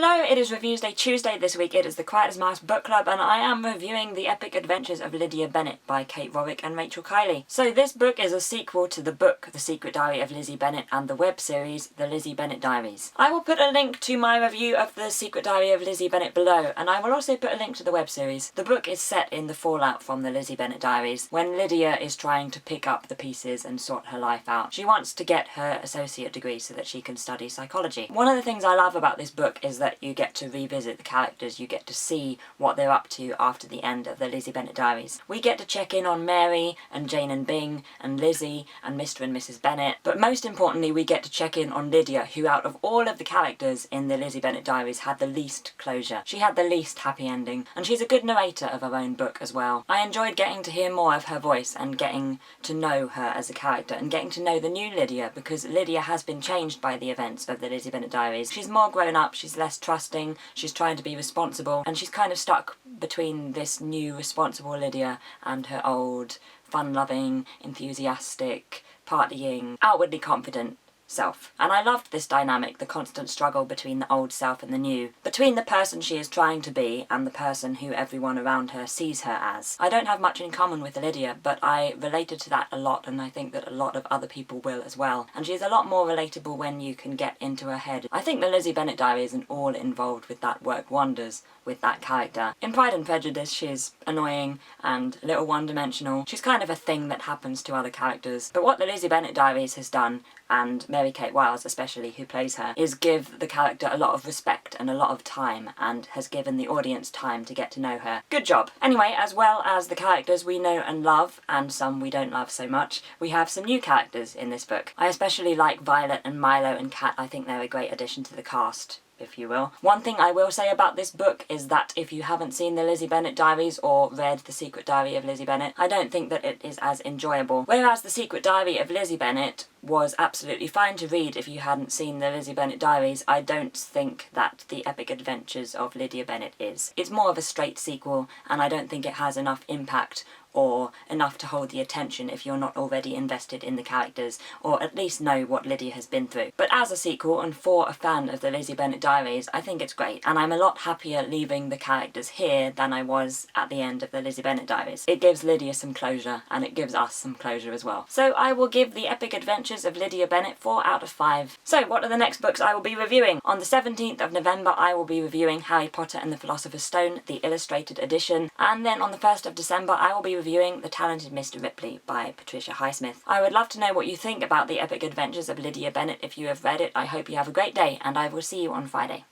Hello, it is Reviews Day Tuesday this week. It is the Quiet as Mouse Book Club, and I am reviewing The Epic Adventures of Lydia Bennet by Kate Rorick and Rachel Kiley. So this book is a sequel to the book The Secret Diary of Lizzie Bennet and the web series The Lizzie Bennet Diaries. I will put a link to my review of The Secret Diary of Lizzie Bennet below, and I will also put a link to the web series. The book is set in the fallout from the Lizzie Bennet Diaries, when Lydia is trying to pick up the pieces and sort her life out. She wants to get her associate degree so that she can study psychology. One of the things I love about this book is that you get to revisit the characters, you get to see what they're up to after the end of the Lizzie Bennet Diaries. We get to check in on Mary and Jane and Bing and Lizzie and Mr. and Mrs. Bennet, but most importantly we get to check in on Lydia, who out of all of the characters in the Lizzie Bennet Diaries had the least closure. She had the least happy ending, and she's a good narrator of her own book as well. I enjoyed getting to hear more of her voice and getting to know her as a character and getting to know the new Lydia, because Lydia has been changed by the events of the Lizzie Bennet Diaries. She's more grown up, she's less trusting, she's trying to be responsible, and she's kind of stuck between this new responsible Lydia and her old, fun-loving, enthusiastic, partying, outwardly confident self. And I loved this dynamic, the constant struggle between the old self and the new, between the person she is trying to be and the person who everyone around her sees her as. I don't have much in common with Lydia, but I related to that a lot, and I think that a lot of other people will as well. And she's a lot more relatable when you can get into her head. I think the Lizzie Bennet Diaries and all involved with that work wonders with that character. In Pride and Prejudice, she's annoying and a little one-dimensional. She's kind of a thing that happens to other characters. But what the Lizzie Bennet Diaries has done, and Mary-Kate Wiles especially, who plays her, is give the character a lot of respect and a lot of time, and has given the audience time to get to know her. Good job. Anyway, as well as the characters we know and love, and some we don't love so much, we have some new characters in this book. I especially like Violet and Milo and Kat. I think they're a great addition to the cast, if you will. One thing I will say about this book is that if you haven't seen the Lizzie Bennet Diaries or read The Secret Diary of Lizzie Bennet, I don't think that it is as enjoyable. Whereas The Secret Diary of Lizzie Bennet was absolutely fine to read if you hadn't seen the Lizzie Bennet Diaries, I don't think that The Epic Adventures of Lydia Bennet is. It's more of a straight sequel, and I don't think it has enough impact or enough to hold the attention if you're not already invested in the characters, or at least know what Lydia has been through. But as a sequel, and for a fan of the Lizzie Bennet Diaries, I think it's great, and I'm a lot happier leaving the characters here than I was at the end of the Lizzie Bennet Diaries. It gives Lydia some closure, and it gives us some closure as well. So I will give The Epic Adventures of Lydia Bennet 4 out of 5. So what are the next books I will be reviewing? On the 17th of November I will be reviewing Harry Potter and the Philosopher's Stone, the illustrated edition, and then on the 1st of December I will be reviewing The Talented Mr. Ripley by Patricia Highsmith. I would love to know what you think about The Epic Adventures of Lydia Bennet if you have read it. I hope you have a great day, and I will see you on Friday.